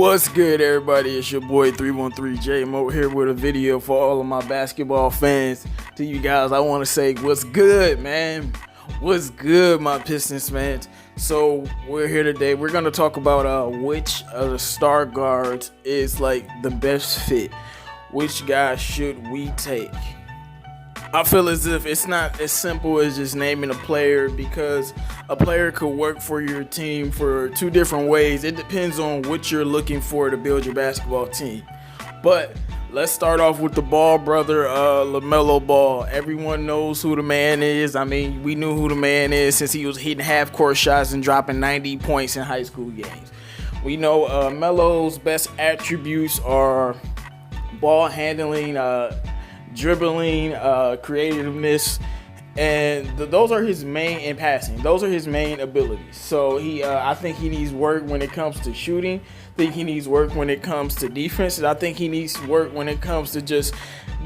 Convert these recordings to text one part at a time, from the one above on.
What's good, everybody? It's your boy 313J Mo here with a video for all of my basketball fans. To you guys, I want to say what's good, man. What's good, my Pistons fans? So we're here today. We're gonna talk about which of the star guards is like the best fit. Which guy should we take? I feel as if it's not as simple as just naming a player, because a player could work for your team for two different ways. It depends on what you're looking for to build your basketball team. But let's start off with the Ball brother, LaMelo Ball. Everyone knows who the man is. I mean, we knew who the man is since he was hitting half-court shots and dropping 90 points in high school games. We know Melo's best attributes are ball handling, dribbling, creativeness, and those are his main, in passing. Those are his main abilities. So I think he needs work when it comes to shooting. I think he needs work when it comes to defense. And I think he needs work when it comes to just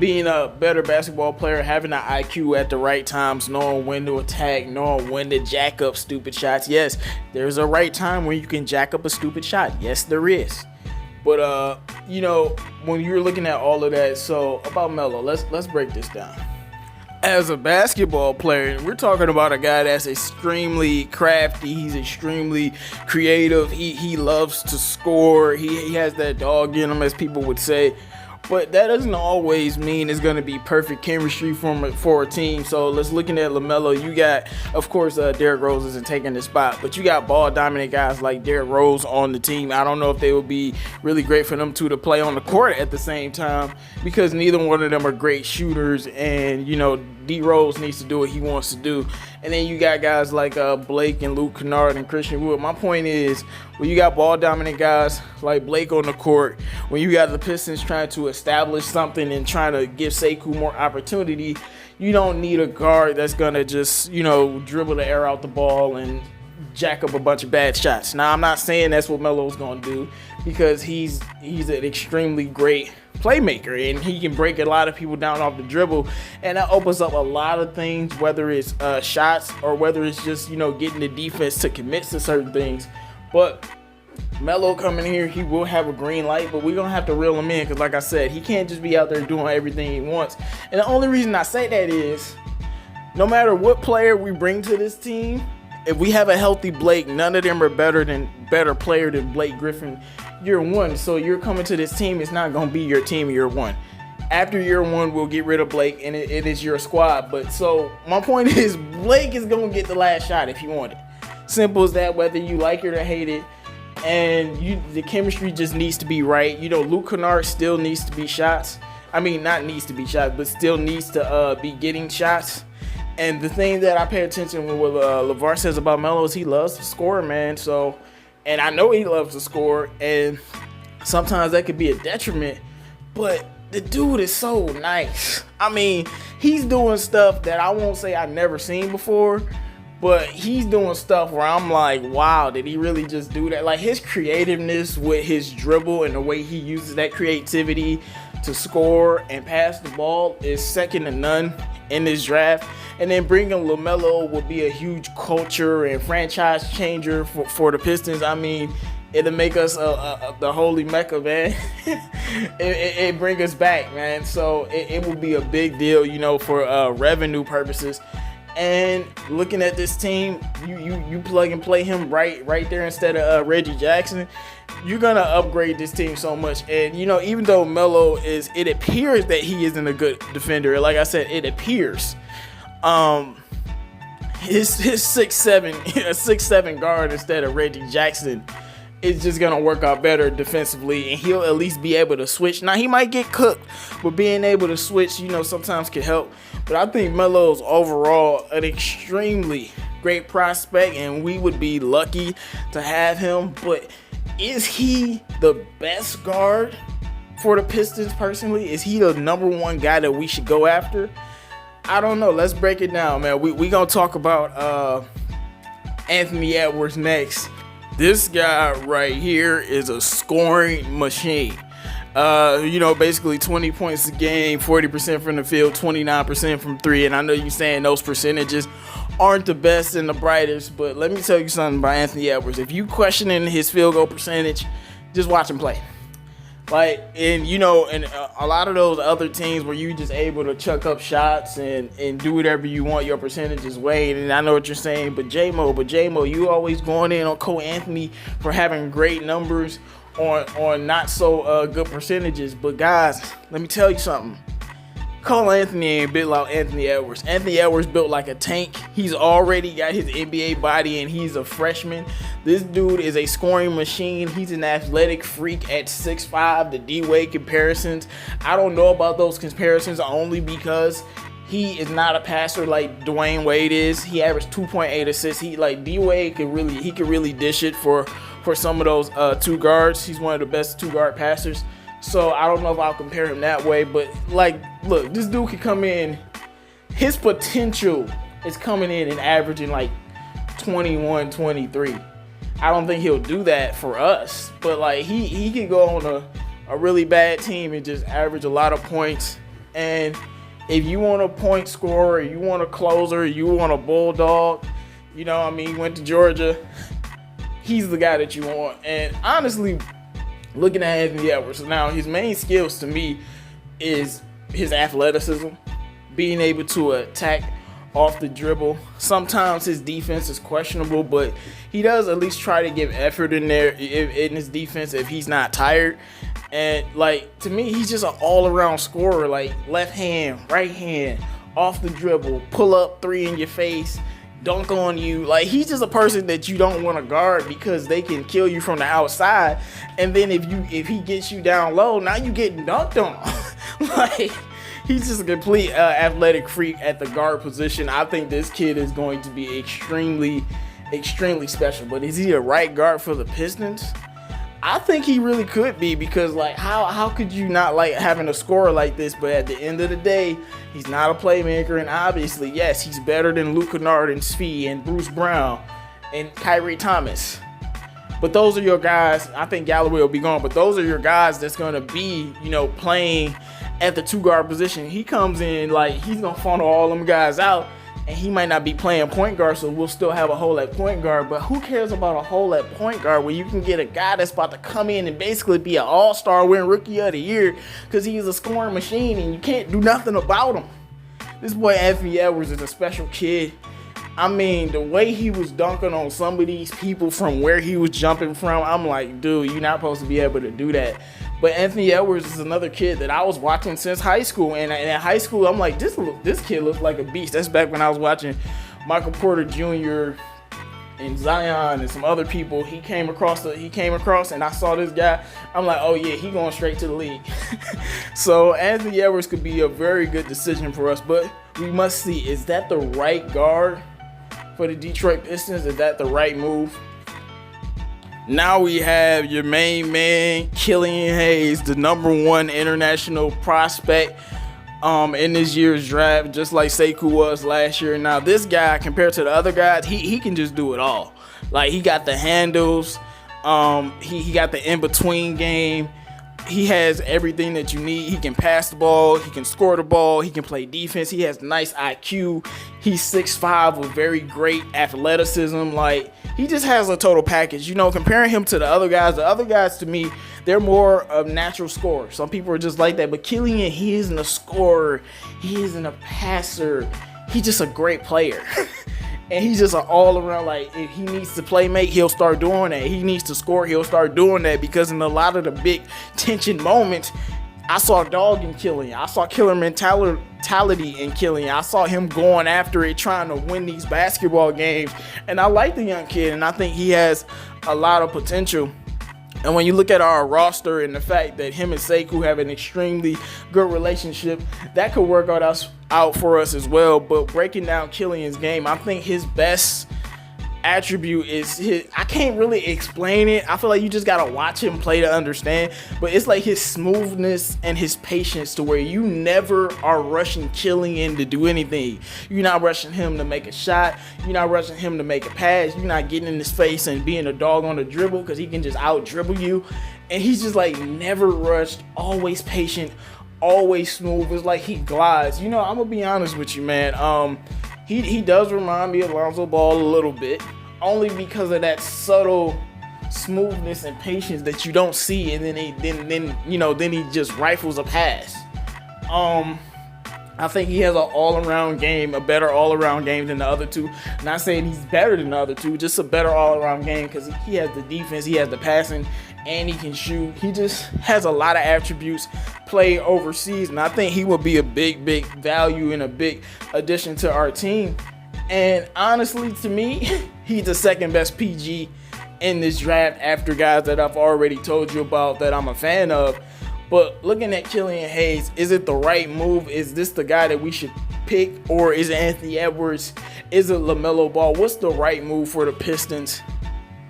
being a better basketball player, having an IQ at the right times, knowing when to attack, knowing when to jack up stupid shots. Yes, there's a right time when you can jack up a stupid shot. Yes, there is. But when you're looking at all of that, so about Melo, let's break this down. As a basketball player, we're talking about a guy that's extremely crafty. He's extremely creative. He loves to score. He has that dog in him, as people would say. But that doesn't always mean it's going to be perfect chemistry for a team. So let's looking at LaMelo. You got, of course, Derrick Rose isn't taking the spot, but you got ball dominant guys like Derrick Rose on the team. I don't know if they would be really great for them two to play on the court at the same time, because neither one of them are great shooters. And D Rose needs to do what he wants to do. And then you got guys like Blake and Luke Kennard and Christian Wood. My point is, when you got ball dominant guys like Blake on the court, when you got the Pistons trying to establish something and trying to give Sekou more opportunity, you don't need a guard that's gonna just dribble the air out the ball and jack up a bunch of bad shots. Now, I'm not saying that's what Melo's gonna do, because he's an extremely great playmaker and he can break a lot of people down off the dribble, and that opens up a lot of things, whether it's shots or whether it's just getting the defense to commit to certain things. But Melo coming here, he will have a green light, but we're gonna have to reel him in, because like I said, he can't just be out there doing everything he wants. And the only reason I say that is, no matter what player we bring to this team, if we have a healthy Blake, none of them are better player than Blake Griffin year one. So you're coming to this team, it's not going to be your team year one. After year one, we'll get rid of Blake, and it is your squad. But so my point is, Blake is going to get the last shot if you want it. Simple as that, whether you like it or hate it. And the chemistry just needs to be right. Luke Kennard still needs to be shots. I mean, not needs to be shots, but still needs to be getting shots. And the thing that I pay attention to what LeVar says about Melo is he loves to score, man. So, and I know he loves to score, and sometimes that could be a detriment, but the dude is so nice. I mean, he's doing stuff that I won't say I've never seen before, but he's doing stuff where I'm like, wow, did he really just do that? Like, his creativeness with his dribble and the way he uses that creativity to score and pass the ball is second to none in this draft. And then bringing LaMelo would be a huge culture and franchise changer for the Pistons. I mean, it'll make us the holy mecca, man. it bring us back, man. So it will be a big deal, for revenue purposes. And looking at this team, you plug and play him right there instead of Reggie Jackson, you're gonna upgrade this team so much. And even though Melo it appears that he isn't a good defender. Like I said, it appears. His 6'7", a 6'7" guard instead of Reggie Jackson is just gonna work out better defensively, and he'll at least be able to switch. Now, he might get cooked, but being able to switch, sometimes can help. But I think Melo's overall an extremely great prospect, and we would be lucky to have him. But is he the best guard for the Pistons personally? Is he the number one guy that we should go after? I don't know. Let's break it down, man. We gonna talk about Anthony Edwards next. This guy right here is a scoring machine. Basically 20 points a game, 40% from the field, 29% from three. And I know you're saying those percentages aren't the best and the brightest, but let me tell you something about Anthony Edwards. If you questioning his field goal percentage, just watch him play. Like, and you know, and a lot of those other teams where you just able to chuck up shots and do whatever you want, your percentage is weighed. And I know what you're saying, but J-Mo, you always going in on Cole Anthony for having great numbers on not so good percentages. But guys, let me tell you something. Cole Anthony ain't built like Anthony Edwards. Anthony Edwards built like a tank. He's already got his NBA body and he's a freshman. This dude is a scoring machine. He's an athletic freak at 6'5". The D-Wade comparisons, I don't know about those comparisons only because he is not a passer like Dwayne Wade is. He averaged 2.8 assists. He like D-Wade could really dish it for some of those two guards. He's one of the best two guard passers. So I don't know if I'll compare him that way, but like, look, this dude could come in. His potential is coming in and averaging like 21, 23. I don't think he'll do that for us, but like he could go on a really bad team and just average a lot of points. And if you want a point scorer, you want a closer, you want a bulldog, you know what I mean, he went to Georgia, he's the guy that you want. And honestly, looking at Anthony Edwards, now his main skills to me is his athleticism, being able to attack off the dribble. Sometimes his defense is questionable, but he does at least try to give effort in there in his defense if he's not tired. And like, to me, he's just an all-around scorer, like left hand, right hand, off the dribble, pull up three in your face, dunk on you. Like, he's just a person that you don't want to guard because they can kill you from the outside. And then if he gets you down low, now you getting dunked on. Like, he's just a complete athletic freak at the guard position. I think this kid is going to be extremely special. But is he a right guard for the Pistons? I think he really could be, because like how could you not like having a scorer like this? But at the end of the day, he's not a playmaker, and obviously, yes, he's better than Luke Kennard and Svi and Bruce Brown and Kyrie Thomas. But those are your guys. I think Galloway will be gone, but those are your guys that's gonna be, you know, playing at the two guard position. He comes in like he's gonna funnel all them guys out. And he might not be playing point guard, so we'll still have a hole at point guard. But who cares about a hole at point guard where you can get a guy that's about to come in and basically be an all-star, win Rookie of the Year, because he's a scoring machine and you can't do nothing about him. This boy Anthony Edwards is a special kid. I mean, the way he was dunking on some of these people from where he was jumping from, I'm like, dude, you're not supposed to be able to do that. But Anthony Edwards is another kid that I was watching since high school. And in high school, I'm like, this kid looks like a beast. That's back when I was watching Michael Porter Jr. and Zion and some other people. He came across and I saw this guy. I'm like, oh yeah, he going straight to the league. So Anthony Edwards could be a very good decision for us. But we must see, is that the right guard for the Detroit Pistons? Is that the right move? Now we have your main man, Killian Hayes, the #1 international prospect in this year's draft, just like Sekou was last year. Now this guy, compared to the other guys, he can just do it all. Like, he got the handles, he got the in-between game. He has everything that you need. He can pass the ball, he can score the ball, he can play defense, he has nice IQ. He's 6'5" with very great athleticism. Like, he just has a total package. You know, comparing him to the other guys to me, they're more of natural scorers. Some people are just like that. But Killian, he isn't a scorer. He isn't a passer. He's just a great player. And he's just an all-around, like, if he needs to play make, he'll start doing that. He needs to score, he'll start doing that. Because in a lot of the big tension moments, I saw dog in Killian. I saw killer mentality in Killian. I saw him going after it, trying to win these basketball games. And I like the young kid, and I think he has a lot of potential. And when you look at our roster and the fact that him and Sekou have an extremely good relationship, that could work out for us as well. But breaking down Killian's game, I think his best attribute is I can't really explain it. I feel like you just gotta watch him play to understand. But it's like his smoothness and his patience, to where you never are rushing Killian to do anything. You're not rushing him to make a shot. You're not rushing him to make a pass. You're not getting in his face and being a dog on the dribble, because he can just out dribble you. And he's just like never rushed, always patient, always smooth. It's like he glides. You know, I'm gonna be honest with you, man. He does remind me of Lonzo Ball a little bit, only because of that subtle smoothness and patience that you don't see, and then he just rifles a pass. I think he has an all-around game, a better all-around game than the other two. Not saying he's better than the other two, just a better all-around game because he has the defense, he has the passing, and he can shoot. He just has a lot of attributes, play overseas, and I think he will be a big value and a big addition to our team. And honestly, to me, he's the second best PG in this draft after guys that I've already told you about that I'm a fan of. But looking at Killian Hayes, is it the right move? Is this the guy that we should pick? Or is it Anthony Edwards? Is it LaMelo Ball? What's the right move for the Pistons?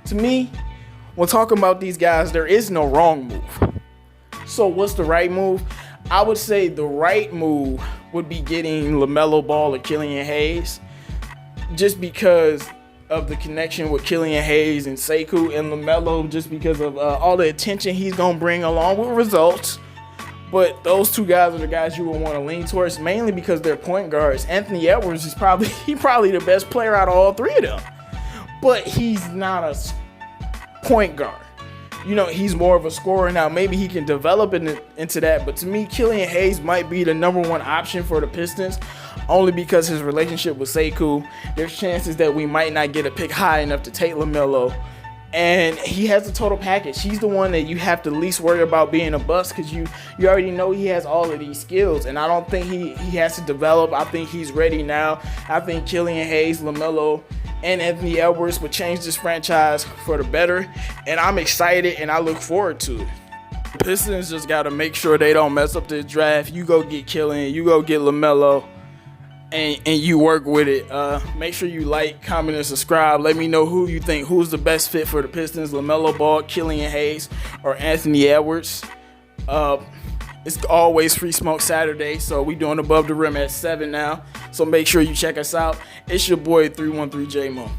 To me, when talking about these guys, there is no wrong move. So what's the right move? I would say the right move would be getting LaMelo Ball or Killian Hayes, just because of the connection with Killian Hayes and Sekou, and LaMelo just because of all the attention he's going to bring along with results. But those two guys are the guys you would want to lean towards, mainly because they're point guards. Anthony Edwards is probably the best player out of all three of them. But he's not a point guard. You know, he's more of a scorer now. Maybe he can develop into that. But to me, Killian Hayes might be the number one option for the Pistons, only because his relationship with Sekou. There's chances that we might not get a pick high enough to take LaMelo. And he has the total package. He's the one that you have to least worry about being a bust, because you already know he has all of these skills. And I don't think he has to develop. I think he's ready now. I think Killian Hayes, LaMelo, and Anthony Edwards would change this franchise for the better. And I'm excited and I look forward to it. The Pistons just got to make sure they don't mess up this draft. You go get Killian, you go get LaMelo, and you work with it. Make sure you like, comment, and subscribe. Let me know who you think, who's the best fit for the Pistons, LaMelo Ball, Killian Hayes, or Anthony Edwards. It's always Free Smoke Saturday, so we doing Above the Rim at 7 now. So make sure you check us out. It's your boy 313 J Mo.